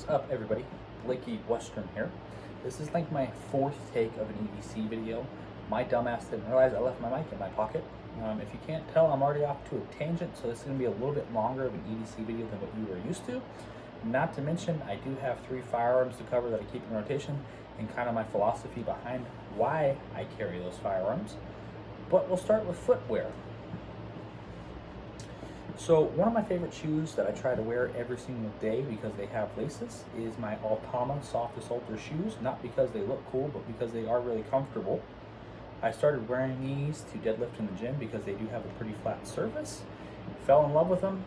is up, everybody? Blakey Western here. This is like my fourth take of an EDC video. My dumbass didn't realize I left my mic in my pocket. If you can't tell, I'm already off to a tangent, so this is going to be a little bit longer of an EDC video than what you were used to. Not to mention, I do have 3 firearms to cover that I keep in rotation, and kind of my philosophy behind why I carry those firearms. But we'll start with footwear. So one of my favorite shoes that I try to wear every single day because they have laces is my Altama Soft Assaulter shoes. Not because they look cool, but because they are really comfortable. I started wearing these to deadlift in the gym because they do have a pretty flat surface. Fell in love with them,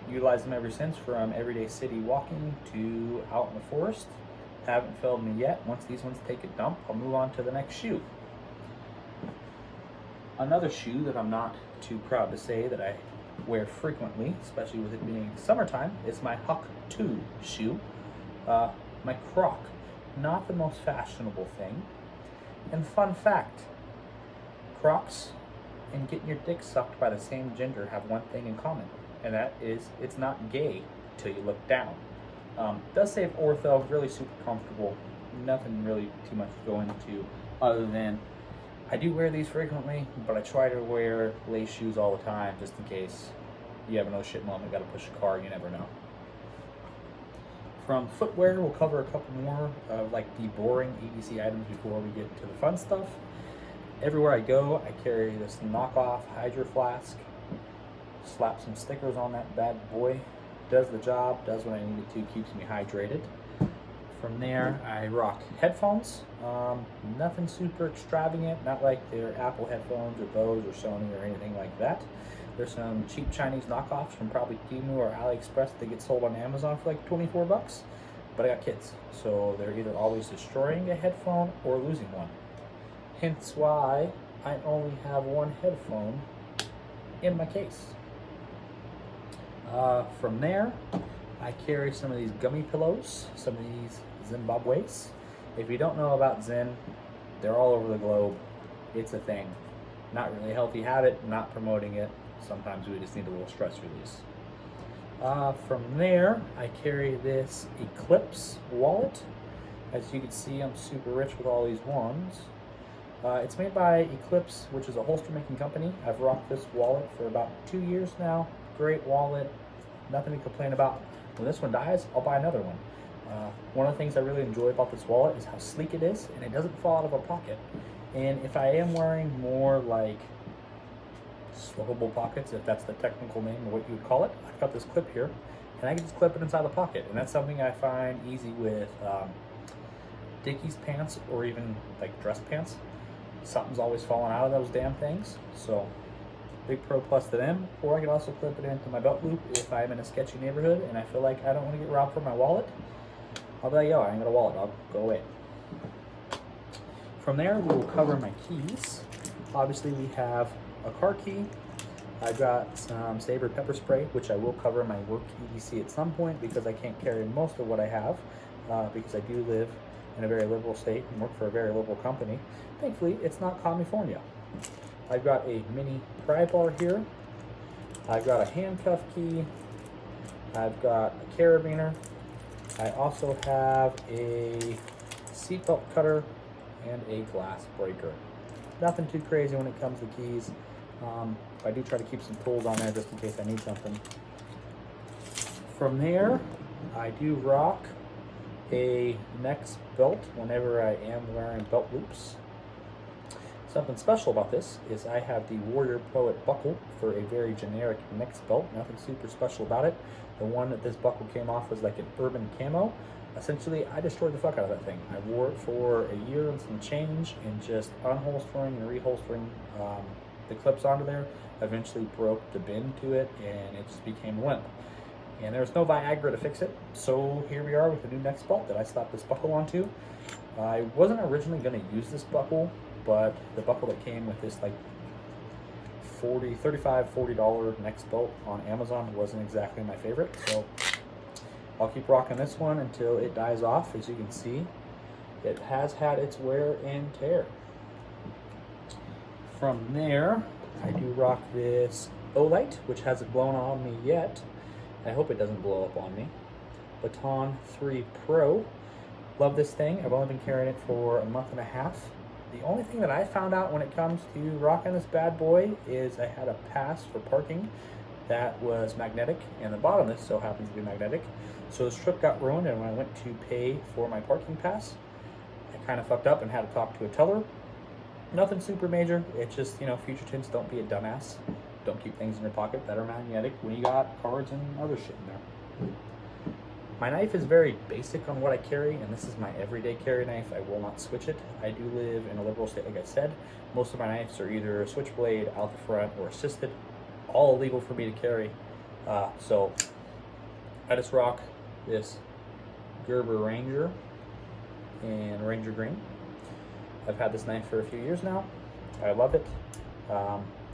utilized them ever since, from everyday city walking to out in the forest. Haven't failed me yet. Once these ones take a dump, I'll move on to the next shoe. Another shoe that I'm not too proud to say that I wear frequently, especially with it being summertime, is my Huck 2 shoe. My Croc. Not the most fashionable thing. And fun fact, Crocs and getting your dick sucked by the same gender have one thing in common, and that is it's not gay till you look down. Does say ortho, really super comfortable. Nothing really too much to go into other than I do wear these frequently, but I try to wear lace shoes all the time just in case you have a no shit moment, gotta push a car, you never know. From footwear, we'll cover a couple more of like the boring EDC items before we get to the fun stuff. Everywhere I go, I carry this knockoff Hydro Flask. Slap some stickers on that bad boy. Does the job, does what I need it to, keeps me hydrated. From there, I rock headphones. Nothing super extravagant, not like they're Apple headphones or Bose or Sony or anything like that. There's some cheap Chinese knockoffs from probably Temu or AliExpress that get sold on Amazon for like 24 bucks. But I got kids, so they're either always destroying a headphone or losing one. Hence why I only have one headphone in my case. From there, I carry some of these gummy pillows, some of these Zimbabwe's. If you don't know about Zen, they're all over the globe. It's a thing. Not really a healthy habit, not promoting it. Sometimes we just need a little stress release. From there, I carry this Eclipse wallet. As you can see, I'm super rich with all these ones. It's made by Eclipse, which is a holster making company. I've rocked this wallet for about 2 years now. Great wallet, nothing to complain about. When this one dies, I'll buy another one. One of the things I really enjoy about this wallet is how sleek it is, and it doesn't fall out of a pocket. And if I am wearing more like swappable pockets, if that's the technical name or what you would call it, I've got this clip here, and I can just clip it inside the pocket. And that's something I find easy with Dickies pants or even like dress pants. Something's always falling out of those damn things. So big pro plus to them. Or I can also clip it into my belt loop if I'm in a sketchy neighborhood and I feel like I don't want to get robbed for my wallet. I'll be like, yo, I ain't got a wallet, I'll go away. From there, we will cover my keys. Obviously, we have a car key. I've got some Sabre pepper spray, which I will cover in my work EDC at some point because I can't carry most of what I have because I do live in a very liberal state and work for a very liberal company. Thankfully, it's not California. I've got a mini pry bar here. I've got a handcuff key. I've got a carabiner. I also have a seatbelt cutter and a glass breaker. Nothing too crazy when it comes to keys. I do try to keep some tools on there just in case I need something. From there, I do rock a Nex belt whenever I am wearing belt loops. Something special about this is I have the Warrior Poet buckle for a very generic Nex belt. Nothing super special about it. The one that this buckle came off was like an urban camo. Essentially, I destroyed the fuck out of that thing. I wore it for a year and some change, and just unholstering and reholstering the clips onto there eventually broke the bend to it, and it just became limp. And there was no Viagra to fix it, so here we are with the new Nex belt that I slapped this buckle onto. I wasn't originally going to use this buckle, but the buckle that came with this like $40 Nex belt on Amazon wasn't exactly my favorite, so I'll keep rocking this one until it dies off. As you can see, it has had its wear and tear. From there, I do rock this Olight, which hasn't blown on me yet. I hope it doesn't blow up on me. Baton 3 Pro. Love this thing. I've only been carrying it for a month and a half. The only thing that I found out when it comes to rocking this bad boy is I had a pass for parking that was magnetic, and the bottom of this so happens to be magnetic. So the strip got ruined, and when I went to pay for my parking pass, I kind of fucked up and had to talk to a teller. Nothing super major. It's just, future tints, don't be a dumbass. Don't keep things in your pocket that are magnetic when you got cards and other shit in there. My knife is very basic on what I carry, and this is my everyday carry knife. I will not switch it. I do live in a liberal state, like I said. Most of my knives are either switchblade, out the front, or assisted. All illegal for me to carry. So I just rock this Gerber Ranger in Ranger Green. I've had this knife for a few years now. I love it.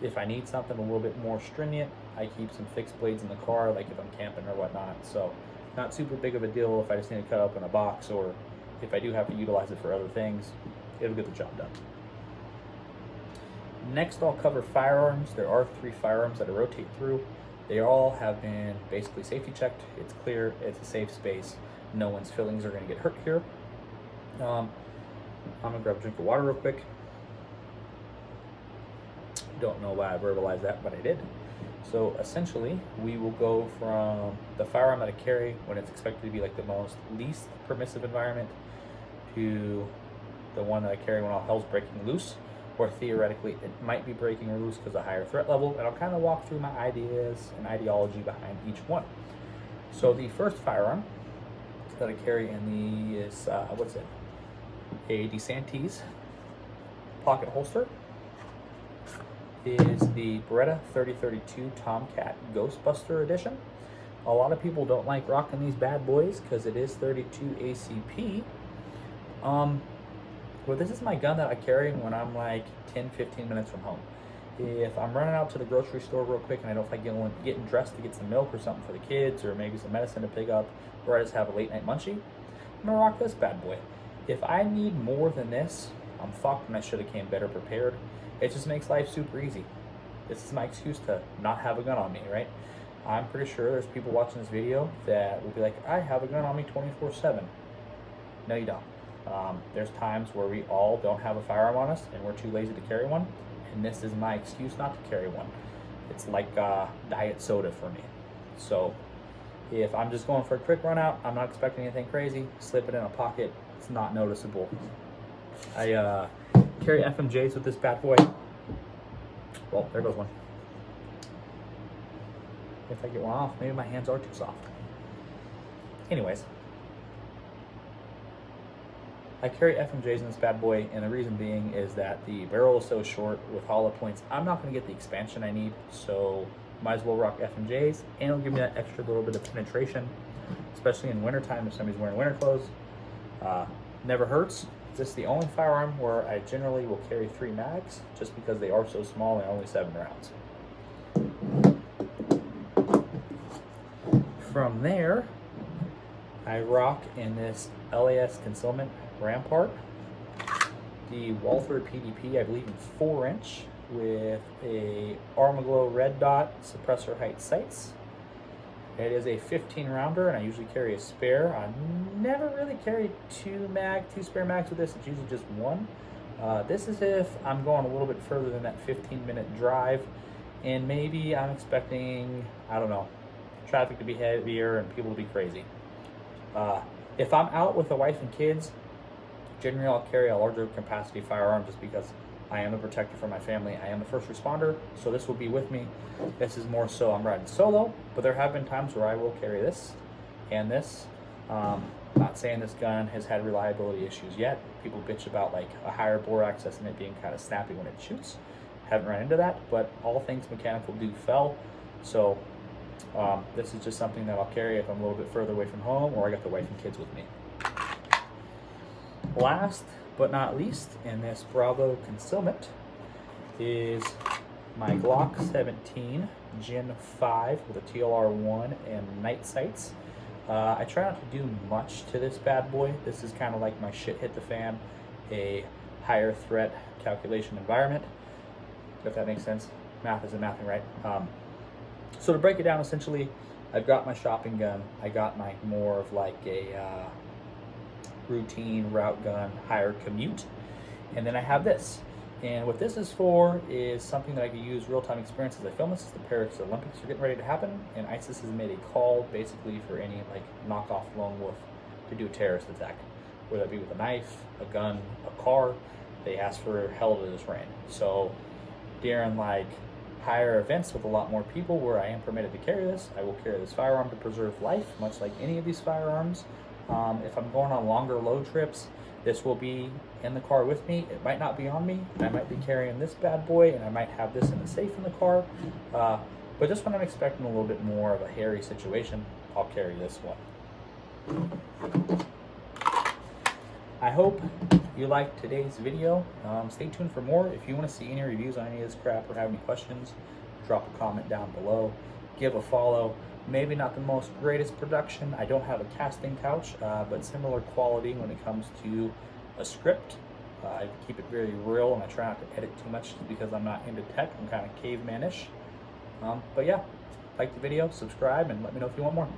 If I need something a little bit more stringent, I keep some fixed blades in the car, like if I'm camping or whatnot. So not super big of a deal if I just need to cut up in a box, or if I do have to utilize it for other things, it'll get the job done. Next, I'll cover firearms. There are 3 firearms that I rotate through. They all have been basically safety checked. It's clear, it's a safe space. No one's feelings are gonna get hurt here. I'm gonna grab a drink of water real quick. Don't know why I verbalized that, but I did. So essentially, we will go from the firearm that I carry when it's expected to be like the most least permissive environment to the one that I carry when all hell's breaking loose, or theoretically it might be breaking loose because of higher threat level, and I'll kind of walk through my ideas and ideology behind each one. So the first firearm that I carry in the is, a DeSantis pocket holster. Is the Beretta 3032 Tomcat Ghostbuster Edition. A lot of people don't like rocking these bad boys because it is 32 ACP. Well, this is my gun that I carry when I'm like 10-15 minutes from home. If I'm running out to the grocery store real quick and I don't feel like getting dressed to get some milk or something for the kids, or maybe some medicine to pick up, or I just have a late night munchie, I'm gonna rock this bad boy. If I need more than this, I'm fucked, and I should have came better prepared. It just makes life super easy. This is my excuse to not have a gun on me, right? I'm pretty sure there's people watching this video that will be like, I have a gun on me 24/7. No, you don't. There's times where we all don't have a firearm on us and we're too lazy to carry one, and this is my excuse not to carry one. It's like diet soda for me. So if I'm just going for a quick run out, I'm not expecting anything crazy, slip it in a pocket, it's not noticeable. I carry FMJs with this bad boy. Well, there goes one. If I get one off, maybe my hands are too soft. Anyways, I carry FMJs in this bad boy, and the reason being is that the barrel is so short with hollow points, I'm not going to get the expansion I need, so might as well rock FMJs, and it'll give me that extra little bit of penetration, especially in wintertime if somebody's wearing winter clothes. Never hurts. This is the only firearm where I generally will carry 3 mags, just because they are so small and only 7 rounds. From there, I rock in this LAS concealment Rampart, the Walther PDP, I believe in 4-inch, with a Armaglow red dot suppressor height sights. It is a 15 rounder, and I usually carry a spare. I never really carry 2 spare mags with this. It's usually just 1. This is if I'm going a little bit further than that 15-minute drive, and maybe I'm expecting, I don't know, traffic to be heavier and people to be crazy. If I'm out with a wife and kids, generally I'll carry a larger capacity firearm just because I am a protector for my family. I am a first responder, so this will be with me. This is more so I'm riding solo, but there have been times where I will carry this and this. Not saying this gun has had reliability issues yet. People bitch about like a higher bore access and it being kind of snappy when it shoots. Haven't run into that, but all things mechanical do fail. So this is just something that I'll carry if I'm a little bit further away from home or I got the wife and kids with me. Last but not least, in this Bravo concealment is my Glock 17 Gen 5 with a TLR1 and night sights. I try not to do much to this bad boy. This is kind of like my shit hit the fan, a higher threat calculation environment, if that makes sense. Math isn't mathing, right? So to break it down, essentially, I've got my shopping gun. I got my more of like a routine route gun, higher commute. And then I have this. And what this is for is something that I can use real-time experience as I film this. The Paris Olympics are getting ready to happen, and ISIS has made a call basically for any like knockoff lone wolf to do a terrorist attack, whether it be with a knife, a gun, a car. They ask for hell to this rain. So during like higher events with a lot more people where I am permitted to carry this, I will carry this firearm to preserve life, much like any of these firearms. If I'm going on longer load trips, this will be in the car with me. It might not be on me, and I might be carrying this bad boy, and I might have this in the safe in the car. But just when I'm expecting a little bit more of a hairy situation, I'll carry this one. I hope you liked today's video. Stay tuned for more. If you want to see any reviews on any of this crap or have any questions, drop a comment down below. Give a follow. Maybe not the most greatest production. I don't have a casting couch, but similar quality when it comes to a script. I keep it very real, and I try not to edit too much because I'm not into tech. I'm kind of caveman-ish. But yeah, like the video, subscribe, and let me know if you want more.